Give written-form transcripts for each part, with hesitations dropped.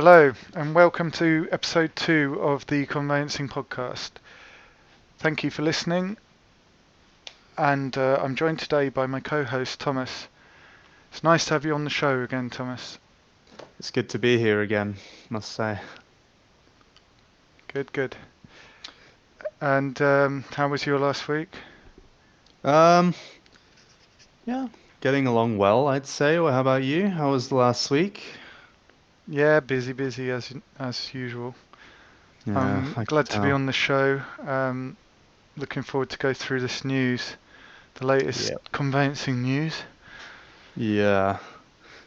Hello, and welcome to episode 2 of the Conveyancing Podcast. Thank you for listening, and I'm joined today by my co-host Thomas. It's nice to have you on the show again, Thomas. It's good to be here again, must say. Good, good. And how was your last week? Um, yeah, getting along well, I'd say. Well, how about you? How was the last week? Yeah, busy as usual. Yeah, I'm I can glad to be tell. on the show. Looking forward to go through this news, the latest Yeah. conveyancing news. Yeah.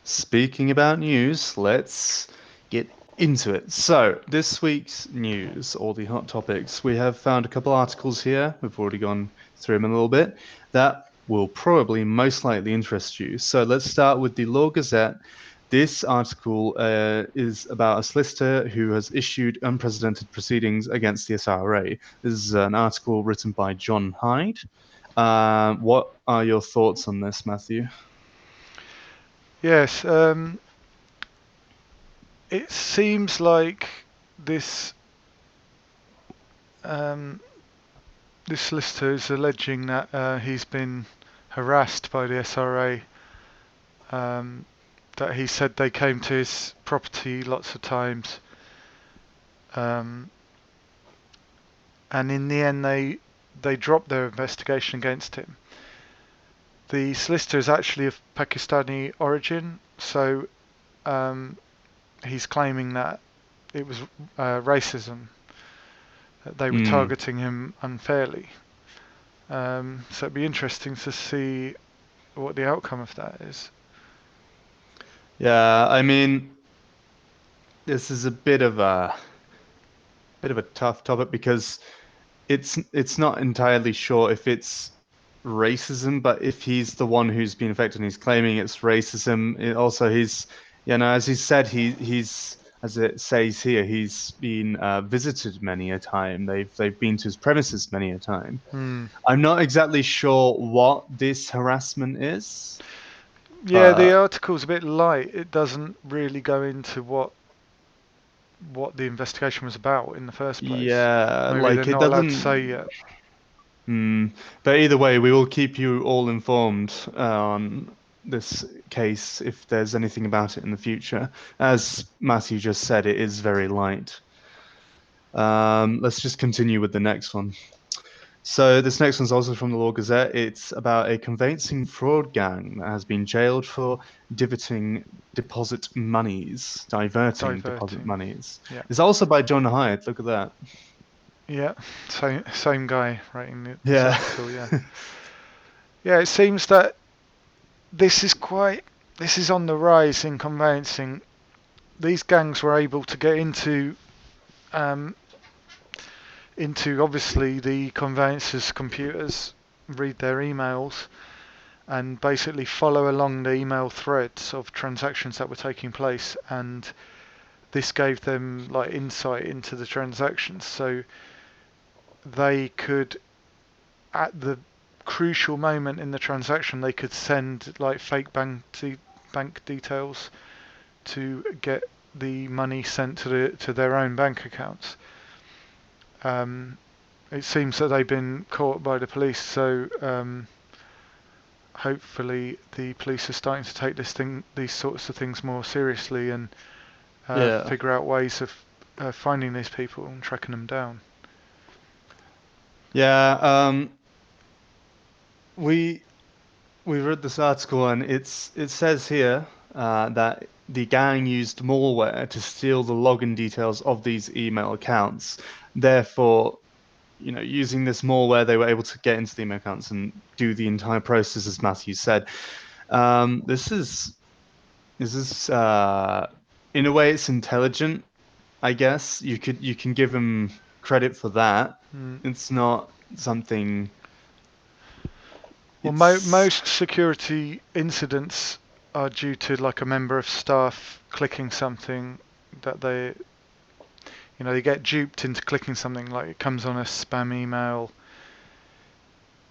Speaking about news, let's get into it. So, this week's news, all the hot topics, we have found a couple articles here. We've already gone through them a little bit. That will probably most likely interest you. So, let's start with the Law Gazette. This article is about a solicitor who has issued unprecedented proceedings against the SRA. This is an article written by John Hyde. What are your thoughts on this, Matthew? Yes, it seems like this um, this solicitor is alleging that he's been harassed by the SRA, that he said they came to his property lots of times, um, and in the end they dropped their investigation against him. The solicitor is actually of Pakistani origin, so um, he's claiming that it was racism, that they were Hmm. targeting him unfairly. So it'd be interesting to see what the outcome of that is. Yeah, I mean, this is a bit of a tough topic because it's not entirely sure if it's racism, but if he's the one who's been affected and he's claiming it's racism, also as he said, he's as it says here, he's been visited many a time. They've been to his premises many a time. Hmm. I'm not exactly sure what this harassment is, Yeah, the but article's a bit light. It doesn't really go into what the investigation was about in the first place. yeah, Maybe they're like it not allowed to doesn't. say yet. But either way, we will keep you all informed on this case if there's anything about it in the future. As Matthew just said, it is very light. Let's just continue with the next one. So this next one's also from the Law Gazette. It's about a conveyancing fraud gang that has been jailed for diverting deposit monies, diverting deposit Diverting. monies. Yeah. It's also by John Hyatt. Look at that. Yeah. Same guy writing this Yeah. article. Yeah. Yeah. It seems that this is quite. This is on the rise in conveyancing. These gangs were able to get um, into obviously the conveyancers' computers, read their emails, and basically follow along the email threads of transactions that were taking place, and this gave them like insight into the transactions, so they could, at the crucial moment in the transaction, they could send like fake bank details to get the money sent to their own bank accounts. um, it seems that they've been caught by the police, so hopefully the police are starting to take these sorts of things more seriously, and Yeah. figure out ways of finding these people and tracking them down. Yeah. We we read this article and it says here that the gang used malware to steal the login details of these email accounts. Therefore, using this malware, they were able to get into the email accounts and do the entire process, as Matthew said. This is in a way it's intelligent. I guess you can give them credit for that. Mm. It's not something. Well, It's most security incidents are due to like a member of staff clicking something that they get duped into clicking something, like it comes on a spam email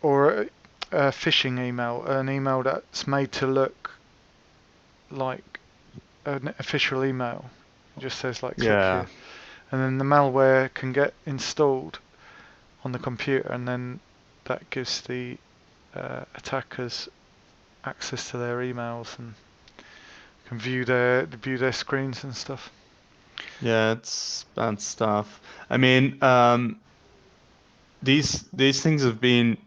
or a phishing email, an email that's made to look like an official email, It just says like click Yeah. here, and then the malware can get installed on the computer, and then that gives the attackers access to their emails and can view their screens and stuff. Yeah, it's bad stuff. I mean, these things have been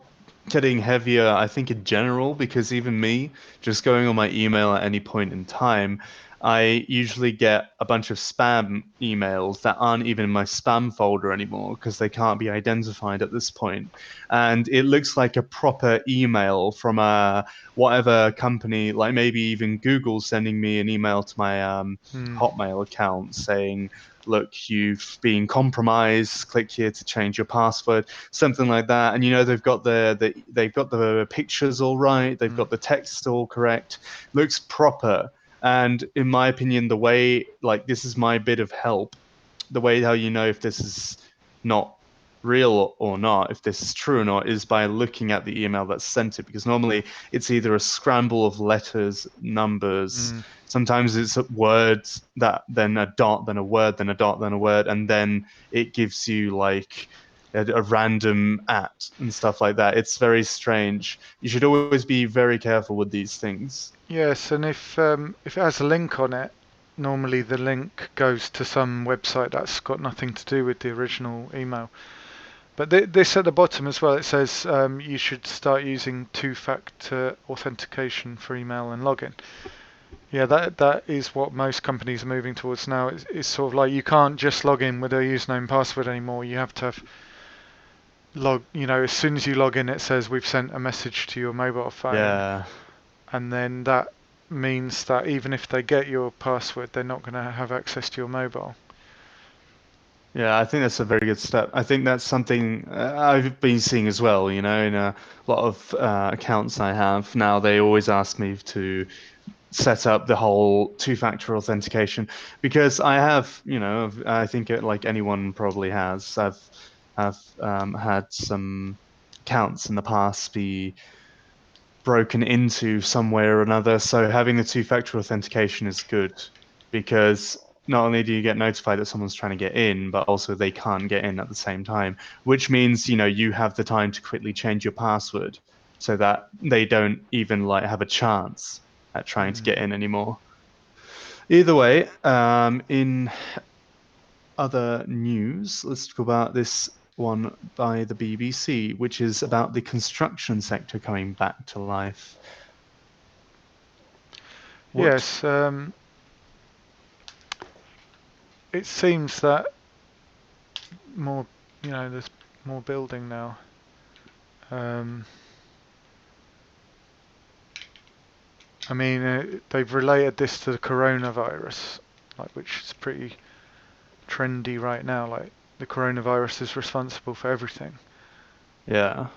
getting heavier, I think, in general, because even me, just going on my email at any point in time, I usually get a bunch of spam emails that aren't even in my spam folder anymore because they can't be identified at this point. And it looks like a proper email from a whatever company, like maybe even Google sending me an email to my Hmm. Hotmail account saying, look, you've been compromised, click here to change your password, something like that. And they've got they've got the pictures all right, they've Hmm. got the text all correct, looks proper. And in my opinion, the way, like, this is my bit of help, the way how you know if this is not real or not, if this is true or not, is by looking at the email that sent it, because normally it's either a scramble of letters, numbers, Hmm. sometimes it's words, that then a dot, then a word, then a dot, then a word, and then it gives you like a random at and stuff like that. It's very strange. You should always be very careful with these things. Yes, and if it has a link on it, normally the link goes to some website that's got nothing to do with the original email. But this at the bottom as well, it says you should start using two-factor authentication for email and login. Yeah, that is what most companies are moving towards now. It's sort of like you can't just log in with a username and password anymore. You have to have as soon as you log in, it says we've sent a message to your mobile phone, Yeah. and then that means that even if they get your password, they're not going to have access to your mobile. Yeah, I think that's a very good step. I think that's something I've been seeing as well, in a lot of accounts I have now. They always ask me to set up the whole two-factor authentication because I have, I think like anyone probably has. I've had some accounts in the past be broken into some way or another. So having the two-factor authentication is good because not only do you get notified that someone's trying to get in, but also they can't get in at the same time, which means, you have the time to quickly change your password so that they don't even like have a chance at trying to Mm. get in anymore. Either way, in other news, let's talk about this one by the BBC, which is about the construction sector coming back to life. What? Yes, it seems that more, there's more building now. Um, I mean, they've related this to the coronavirus, like which is pretty trendy right now. Like the coronavirus is responsible for everything. Yeah.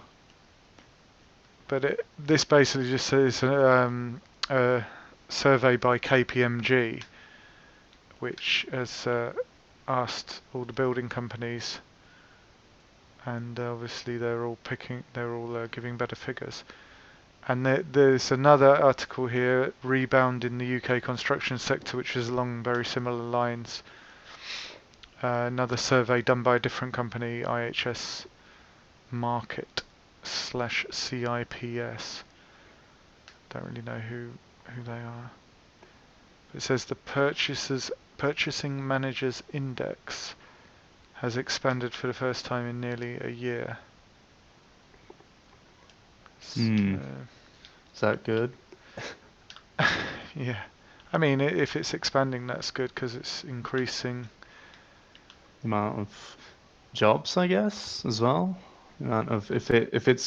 But this basically just says a survey by KPMG, which has asked all the building companies, and obviously they're all giving better figures. And there's another article here, rebound in the UK construction sector, which is along very similar lines. Another survey done by a different company, IHS Market / CIPS. Don't really know who they are. It says the Purchasing Managers Index has expanded for the first time in nearly a year. Hmm. Is that good? Yeah. I mean, if it's expanding, that's good because it's increasing. The amount of jobs, I guess, as well. The amount of if it's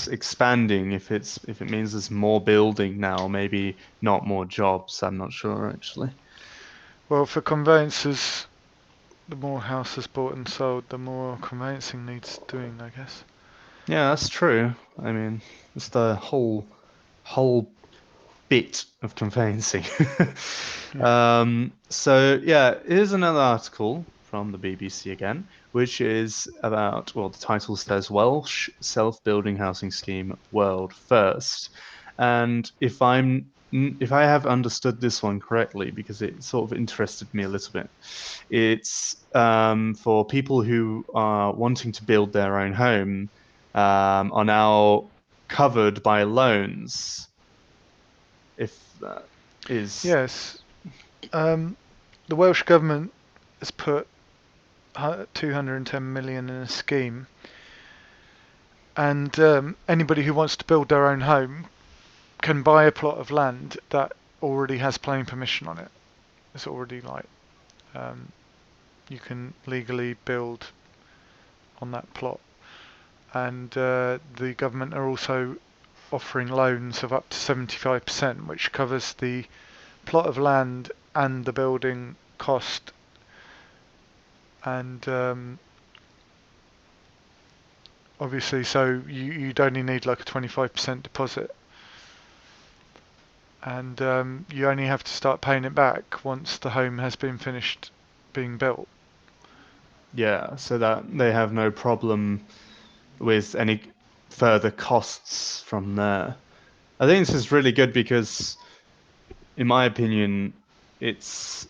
expanding, if it means there's more building now, maybe not more jobs. I'm not sure actually. Well, for conveyancers, the more houses bought and sold, the more conveyancing needs doing, I guess. Yeah, that's true. I mean, it's the whole bit of conveyancing. Yeah. So yeah, here's another article from the BBC again, which is about, well, the title says Welsh self-building housing scheme world first. And if I'm if I have understood this one correctly, because it sort of interested me a little bit, it's for people who are wanting to build their own home, are now covered by loans. If that is, Yes, the Welsh government has put 210 million in a scheme, and anybody who wants to build their own home can buy a plot of land that already has planning permission on it. It's already um, you can legally build on that plot, and the government are also offering loans of up to 75%, which covers the plot of land and the building cost, and obviously, so you'd only need like a 25% deposit, and you only have to start paying it back once the home has been finished being built. yeah, so that they have no problem with any further costs from there. I think this is really good because, in my opinion, it's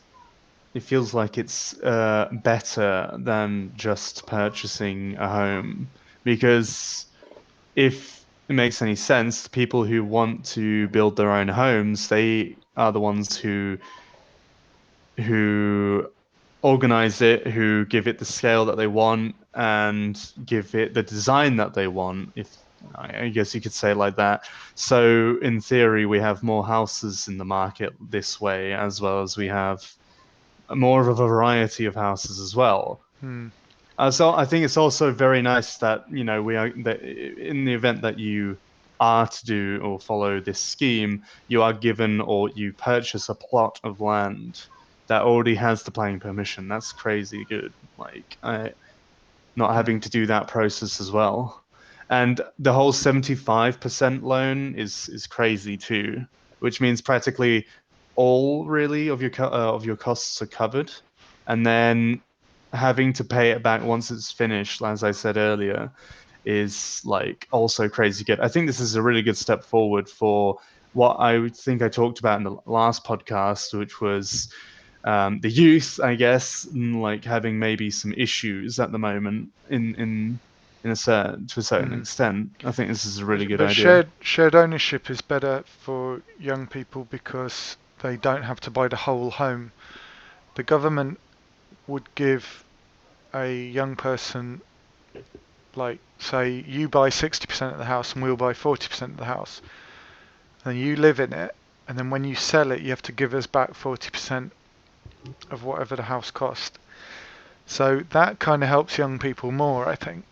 it feels like it's better than just purchasing a home, because if it makes any sense, the people who want to build their own homes, they are the ones who organize it, who give it the scale that they want and give it the design that they want, if I guess you could say it like that. So in theory, we have more houses in the market this way, as well as we have more of a variety of houses as well. Hmm. So I think it's also very nice that, we are that in the event that you are to do or follow this scheme, you are given or you purchase a plot of land that already has the planning permission. That's crazy good. Like, not Hmm. having to do that process as well. And the whole 75% loan is crazy too, which means practically all really of your costs are covered, and then having to pay it back once it's finished, as I said earlier, is like also crazy good. I think this is a really good step forward for what I think I talked about in the last podcast, which was the youth, I guess, like having maybe some issues at the moment in to a certain Hmm. extent. I think this is a really good But idea. shared ownership is better for young people because they don't have to buy the whole home. The government would give a young person, like, say you buy 60% of the house and we'll buy 40% of the house, and you live in it, and then when you sell it you have to give us back 40% of whatever the house cost. So that kind of helps young people more, I think.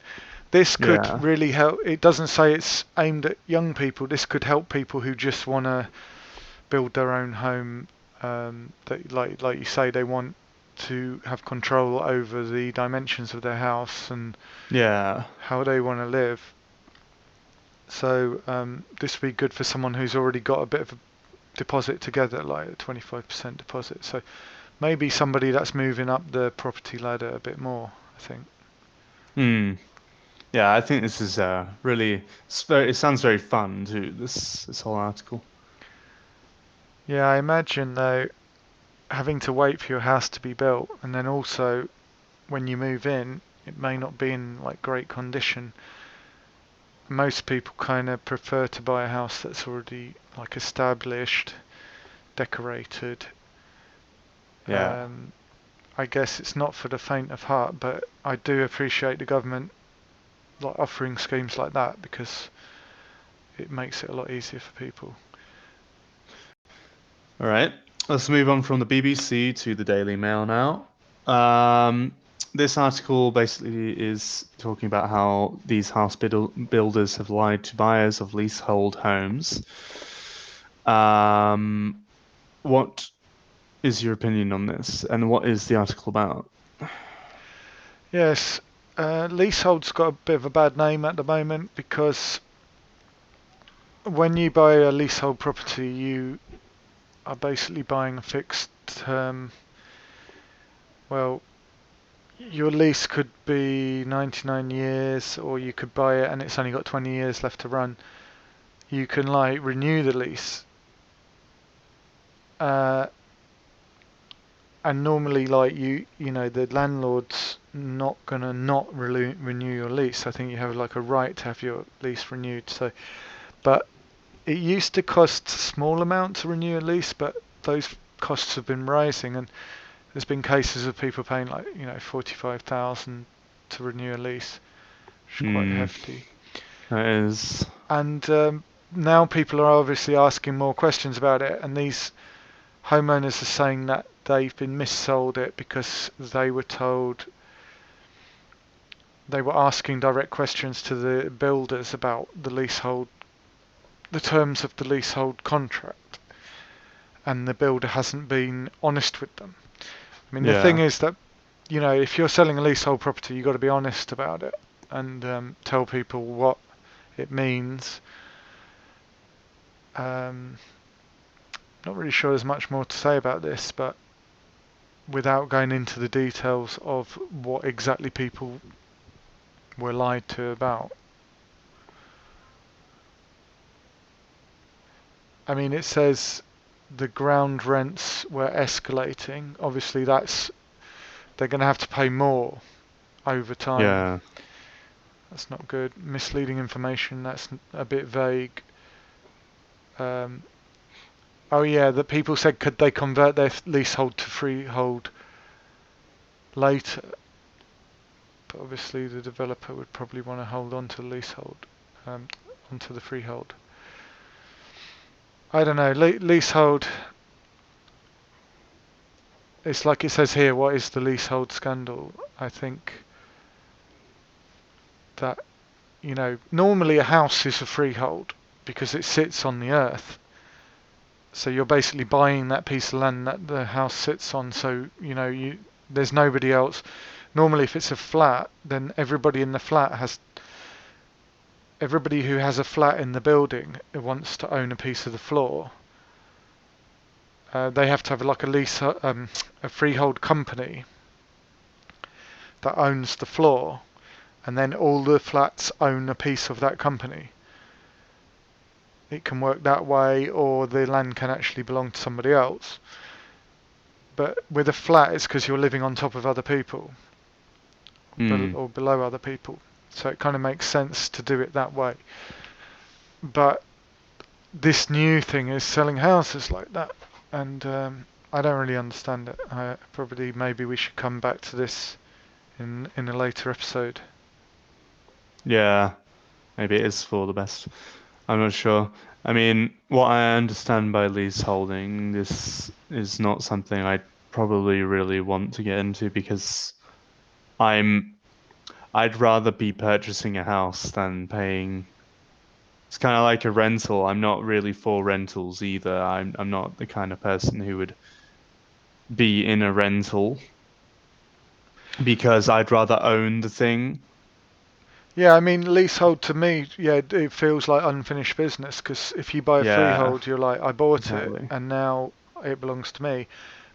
This could Yeah, really help. It doesn't say it's aimed at young people. This could help people who just want to build their own home. That, like you say, they want to have control over the dimensions of their house and yeah. how they want to live. So this would be good for someone who's already got a bit of a deposit together, like a 25% deposit. So maybe somebody that's moving up the property ladder a bit more, I think. Hmm. Yeah, I think this is really. It sounds very fun too. This whole article. Yeah, I imagine though having to wait for your house to be built, and then also when you move in, it may not be in like great condition. Most people kind of prefer to buy a house that's already like established, decorated. Yeah. I guess it's not for the faint of heart, but I do appreciate the government like offering schemes like that because it makes it a lot easier for people. All right. Let's move on from the BBC to the Daily Mail now. Um, this article basically is talking about how these builders have lied to buyers of leasehold homes. Um, what is your opinion on this, and what is the article about? Yes, leasehold's got a bit of a bad name at the moment because when you buy a leasehold property, you are basically buying a fixed term. Well, your lease could be 99 years, or you could buy it and it's only got 20 years left to run. You can like renew the lease, Uh, and normally, like the landlord's not gonna not renew your lease. I think you have like a right to have your lease renewed. So, but it used to cost a small amount to renew a lease, but those costs have been rising, and there's been cases of people paying like 45,000 to renew a lease, which is quite Hmm. hefty. That is. And now people are obviously asking more questions about it, and these homeowners are saying that they've been missold it because they were told they were asking direct questions to the builders about the terms of the leasehold contract, and the builder hasn't been honest with them. I mean, the thing Yeah. is that if you're selling a leasehold property, you've got to be honest about it and tell people what it means. Not really sure there's much more to say about this, but without going into the details of what exactly people were lied to about. I mean, it says the ground rents were escalating. Obviously, they're going to have to pay more over time. Yeah. That's not good. Misleading information, that's a bit vague. Um, oh yeah, that people said could they convert their leasehold to freehold later, but obviously the developer would probably want to hold on to the leasehold, onto the freehold. I don't know. Leasehold. It's like it says here. What is the leasehold scandal? I think that normally a house is a freehold because it sits on the earth. So you're basically buying that piece of land that the house sits on. So there's nobody else. Normally, if it's a flat, then everybody who has a flat in the building wants to own a piece of the floor. They have to have like a freehold company that owns the floor, and then all the flats own a piece of that company. It can work that way, or the land can actually belong to somebody else. But with a flat, it's because you're living on top of other people, Hmm. or below other people. So it kind of makes sense to do it that way. But this new thing is selling houses like that, and I don't really understand it. Maybe we should come back to this in a later episode. Yeah. Maybe it is for the best. I'm not sure. I mean, what I understand by leaseholding, this is not something I probably really want to get into because I'm I'd rather be purchasing a house than paying. It's kind of like a rental. I'm not really for rentals either. I'm not the kind of person who would be in a rental because I'd rather own the thing. Yeah, I mean, leasehold to me, yeah, it feels like unfinished business because if you buy a Yeah, freehold, you're like, I bought it exactly. and now it belongs to me.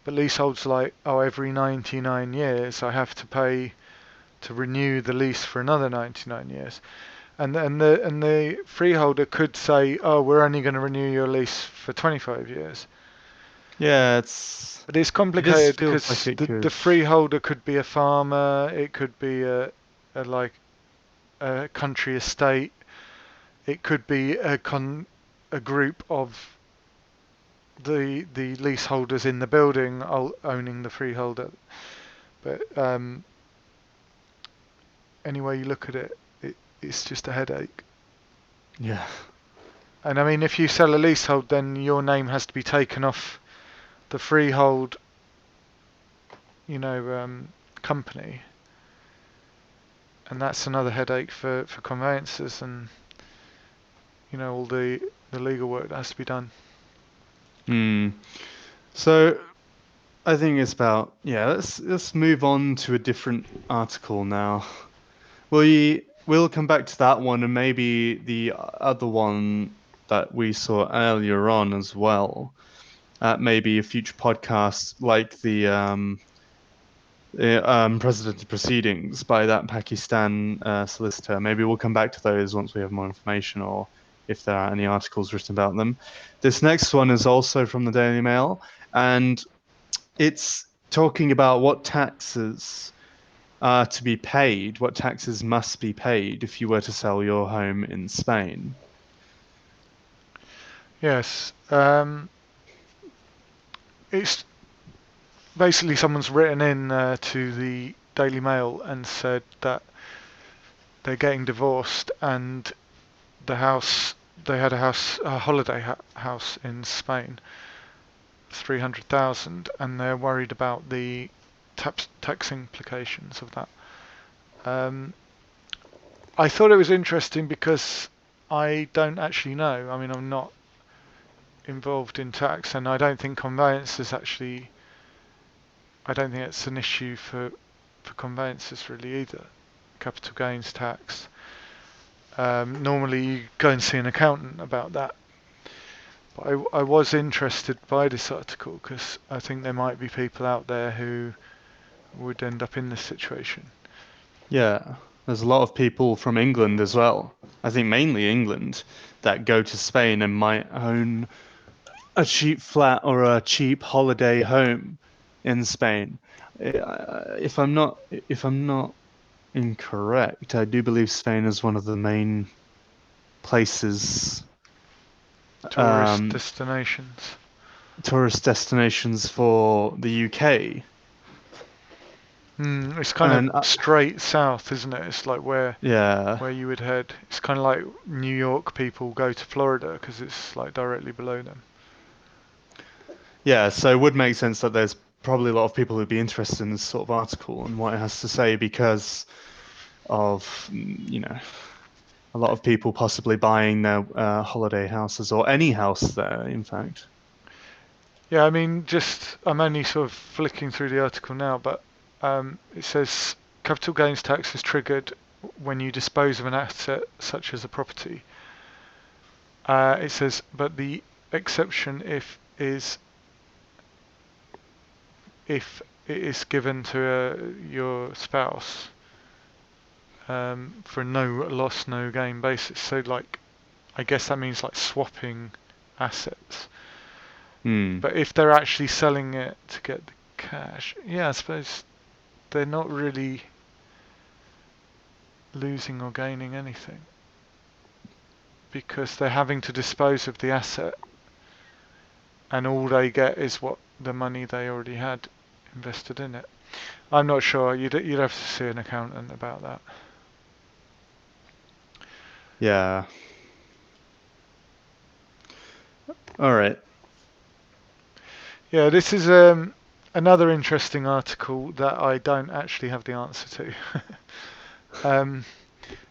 But leasehold's like, oh, every 99 years I have to pay to renew the lease for another 99 years. And the freeholder could say, oh, we're only going to renew your lease for 25 years. Yeah, But it's it just complicated feels like because it the could. freeholder could be a farmer, it could be a like a country estate. It could be a group of the leaseholders in the building owning the freeholder. But any way you look at it's just a headache. Yeah. And I mean, if you sell a leasehold, then your name has to be taken off the freehold, company, and that's another headache for conveyancers and all the legal work that has to be done. Hmm. So I think it's about yeah. Let's move on to a different article now. We'll come back to that one and maybe the other one that we saw earlier on as well. Maybe a future podcast like the presidential proceedings by that Pakistan solicitor. Maybe we'll come back to those once we have more information, or if there are any articles written about them. This next one is also from the Daily Mail, and it's talking about what taxes are to be paid, what taxes must be paid if you were to sell your home in Spain. Yes. It's basically someone's written in to the Daily Mail and said that they're getting divorced and the house they had a holiday house in Spain, 300,000, and they're worried about the tax implications of that. Um, I thought it was interesting because I don't actually know. I mean, I'm not involved in tax, and I don't think conveyance is actually. I don't think it's an issue for conveyances really either. Capital gains tax. Normally, you go and see an accountant about that. But I was interested by this article because I think there might be people out there who would end up in this situation. Yeah, there's a lot of people from England as well. I think mainly England that go to Spain and might own a cheap flat or a cheap holiday home in Spain. If I'm not incorrect, I do believe Spain is one of the main places, Tourist um, destinations. tourist destinations for the UK. It's kind of And straight south, isn't it? It's like yeah, where you would head. It's kind of like New York people go to Florida because it's like directly below them. yeah, so it would make sense that there's probably a lot of people who'd be interested in this sort of article and what it has to say because of, a lot of people possibly buying their holiday houses or any house there, in fact. Yeah, I mean, I'm only sort of flicking through the article now, but it says capital gains tax is triggered when you dispose of an asset such as a property. It says, but the exception if it is given to your spouse for no loss, no gain basis. So, like, I guess that means like swapping assets. Hmm. But if they're actually selling it to get the cash, yeah, I suppose they're not really losing or gaining anything because they're having to dispose of the asset and all they get is what the money they already had invested in it. I'm not sure. You'd have to see an accountant about that. Yeah. All right. Yeah, this is another interesting article that I don't actually have the answer to. um,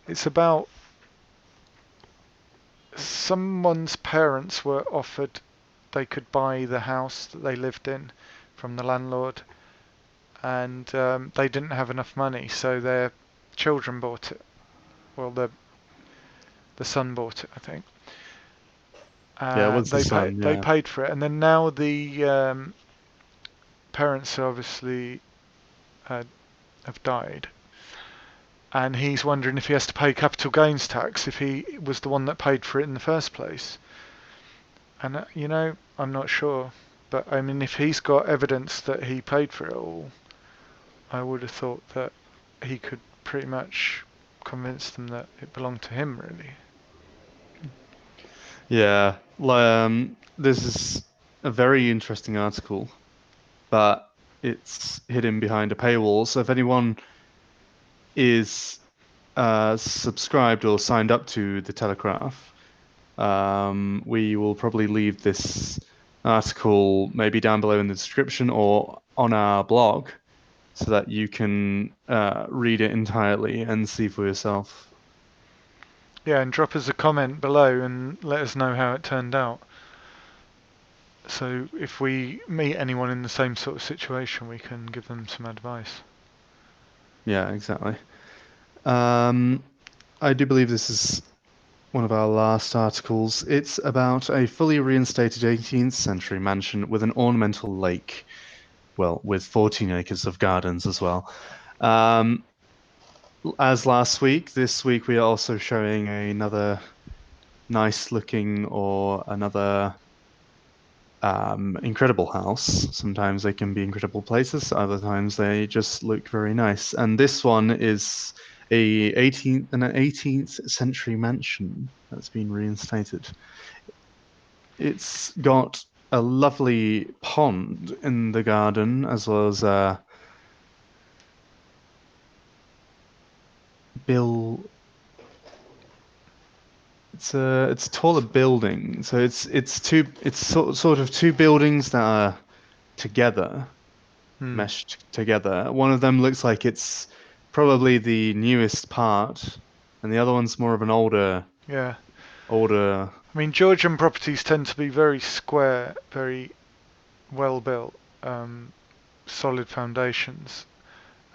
it's about someone's parents were offered they could buy the house that they lived in from the landlord, and they didn't have enough money, so their children bought it. Well, the son bought it, I think. Yeah, what's the They sun? Yeah. paid for it, and then now the parents obviously uh, have died, and he's wondering if he has to pay capital gains tax if he was the one that paid for it in the first place. And I'm not sure, but I mean, if he's got evidence that he paid for it all, I would have thought that he could pretty much convince them that it belonged to him, really. Yeah. This is a very interesting article, but it's hidden behind a paywall. So if anyone is subscribed or signed up to the Telegraph, we will probably leave this article maybe down below in the description or on our blog so that you can read it entirely and see for yourself. Yeah, and drop us a comment below and let us know how it turned out. So if we meet anyone in the same sort of situation, we can give them some advice. Yeah, exactly. Um, I do believe this is one of our last articles. It's about a fully reinstated 18th century mansion with an ornamental lake. Well, with 14 acres of gardens as well. As last week, this week we are also showing another nice looking or another incredible house. Sometimes they can be incredible places, other times they just look very nice. And this one is an 18th century mansion that's been reinstated. It's got a lovely pond in the garden as well as a bill. It's a taller building, so it's sort of two buildings that are together, Hmm. meshed together. One of them looks like it's probably the newest part, and the other one's more of an Yeah. older. I mean, Georgian properties tend to be very square, very well built, solid foundations.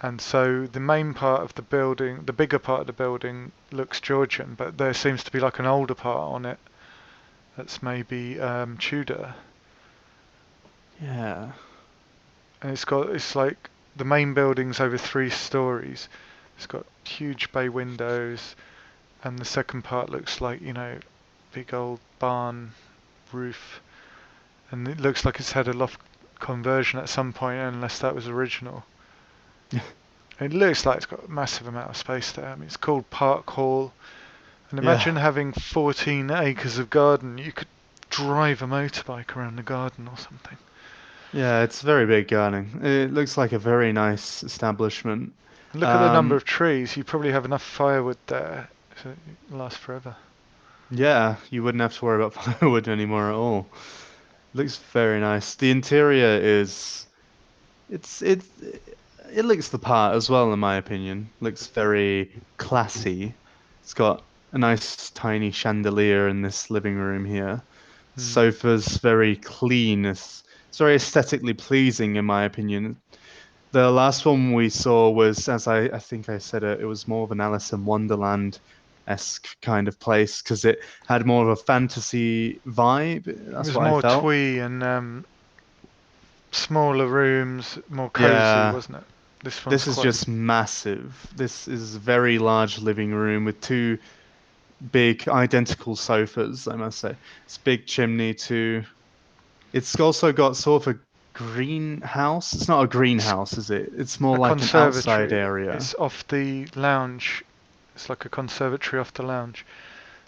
And so the main part of the building, the bigger part of the building, looks Georgian, but there seems to be like an older part on it that's maybe Tudor. Yeah, And it's like the main building's over 3 stories. It's got huge bay windows, and the second part looks like, big old barn roof. And it looks like it's had a loft conversion at some point, unless that was original. It looks like it's got a massive amount of space there. I mean, it's called Park Hall. And yeah, imagine having 14 acres of garden. You could drive a motorbike around the garden or something. yeah. It's very big garden. It looks like a very nice establishment. And look at the number Um, of trees. You probably have enough firewood there to last forever. yeah, you wouldn't have to worry about firewood anymore at all. Looks very nice. The interior is it's it looks the part as well, in my opinion. Looks very classy. It's got a nice tiny chandelier in this living room here. Hmm. Sofa's very clean. It's very aesthetically pleasing, in my opinion. The last one we saw was, as I think I said it, it was more of an Alice in Wonderland-esque kind of place because it had more of a fantasy vibe. It That's was what I more felt. twee and smaller rooms, more cosy, Yeah, wasn't it? This one's this is quite just massive. This is a very large living room with two big identical sofas, I must say. It's a big chimney too. It's also got sort of a greenhouse. It's not a it's greenhouse, is it? It's more a like an outside conservatory. area. It's off the lounge. It's like a conservatory off the lounge.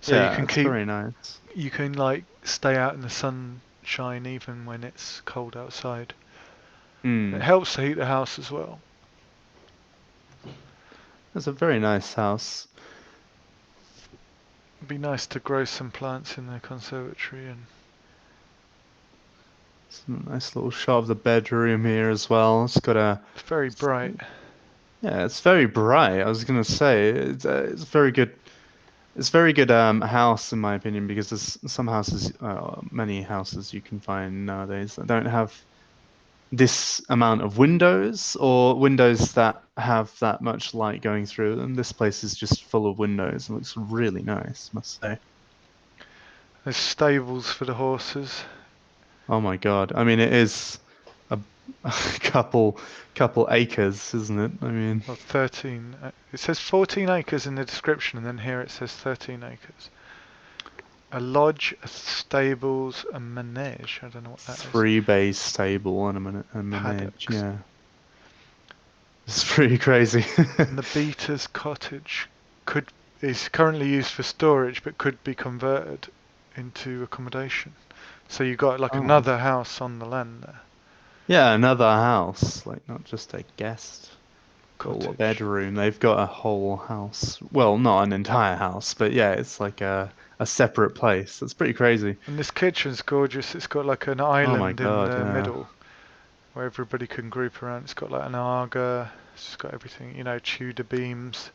So Yeah, it's very nice. you can like stay out in the sunshine even when it's cold outside. It Hmm. helps to heat the house as well. It's a very nice house. It'd be nice to grow some plants in the conservatory and It's a nice little shot of the bedroom here as well. It's got a it's very bright. yeah, it's very bright. I was gonna say it's very good. It's very good house in my opinion because there's some houses, many houses you can find nowadays that don't have this amount of windows or windows that have that much light going through them. This place is just full of windows and looks really nice, I must say. There's stables for the horses. Oh my God. I mean, it is a, a couple acres, isn't it? I mean, Well, 13. It says 14 acres in the description, and then here it says 13 acres. A lodge, a stables, a manege. I don't know what that is. 3 bay stable and a manage. Paddocks. Yeah, it's pretty crazy. And the beater's cottage could is currently used for storage, but could be converted into accommodation. So you got like Oh, another house on the land there. yeah, another house, like not just a guest or a Cottage. bedroom. They've got a whole house. Well, not an entire house, but yeah, it's like a separate place. That's pretty crazy. And this kitchen's gorgeous. It's got like an Oh my island in God, the yeah. middle where everybody can group around. It's got like an Aga. It's got everything, Tudor beams.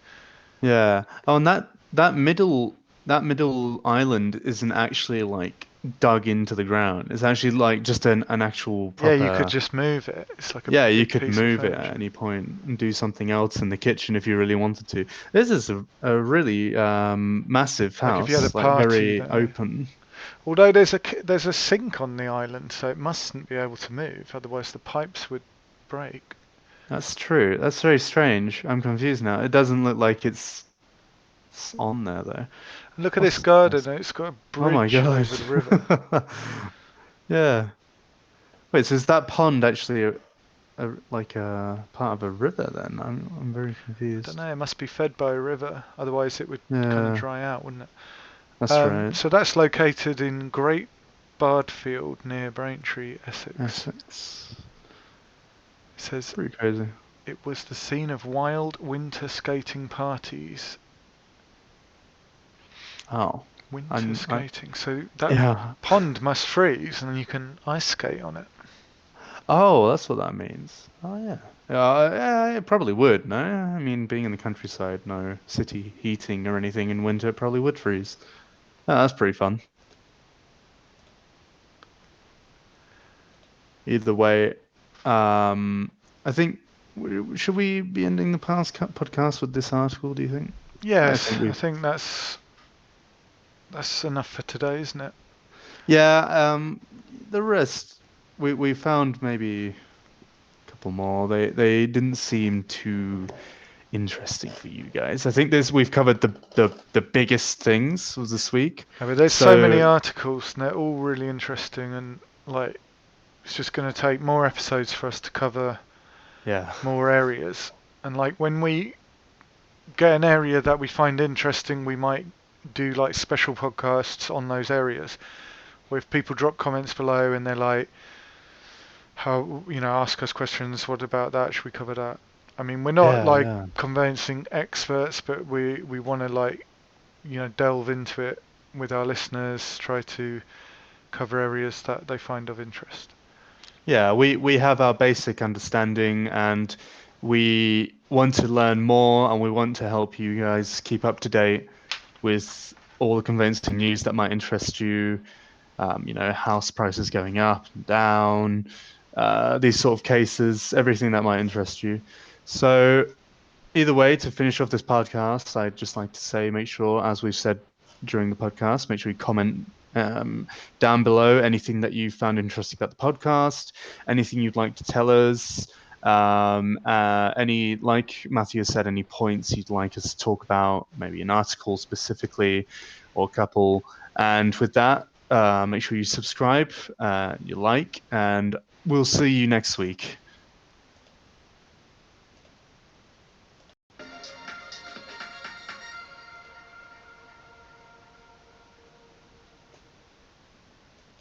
Yeah. Oh, and that middle island isn't actually like dug into the ground. It's actually like just an actual Yeah, you could proper. just move it. It's like a Yeah, you big could piece of move it at furniture. any point and do something else in the kitchen if you really wanted to. This is a really massive Like if you had a house, like party very there. open. Although there's a sink on the island, so it mustn't be able to move. Otherwise, the pipes would break. That's true. That's very strange. I'm confused now. It doesn't look like it's on there though. Look at this What's garden. this? It's got a Oh my bridge god. over the river. Yeah. Wait, so is that pond actually like a part of a river then? I'm very I don't confused. know. It must be fed by a river. Otherwise, it would kind of Yeah, dry out, wouldn't it? that's right. So that's located in Great Bardfield near Braintree, Essex. Essex. It says Pretty crazy. it was the scene of wild winter skating parties. Oh. Winter I skating. So that yeah. pond must freeze and you can ice skate on it. Oh, that's what that means. Oh yeah. Yeah, it probably would, no? I mean, being in the countryside, no city heating or anything in winter, it probably would freeze. Oh, that's pretty fun. Either way, um, I think should we be ending the past podcast with this article, do you think? I Yes, think I we've think that's enough for today, isn't it? Yeah, the rest we found maybe a couple more. They didn't seem too interesting for you guys. I think this we've covered the biggest things of this week. Yeah, but there's so many So articles and they're all really interesting and like it's just going to take more episodes for us to cover yeah. more areas. And like when we get an area that we find interesting, we might do like special podcasts on those areas. Or if people drop comments below and they're like, how, ask us questions, what about that? Should we cover that? I mean, we're not Yeah, like yeah. conveyancing experts, but we want to like, delve into it with our listeners, try to cover areas that they find of interest. Yeah, we have our basic understanding and we want to learn more and we want to help you guys keep up to date with all the conveyancing news that might interest you. House prices going up and down, these sort of cases, everything that might interest you. So, either way, to finish off this podcast, I'd just like to say make sure, as we've said during the podcast, make sure you comment down below anything that you found interesting about the podcast, anything you'd like to tell us. Like Matthew said, any points you'd like us to talk about, maybe an article specifically or a couple. And with that, make sure you subscribe, you like, and we'll see you next week.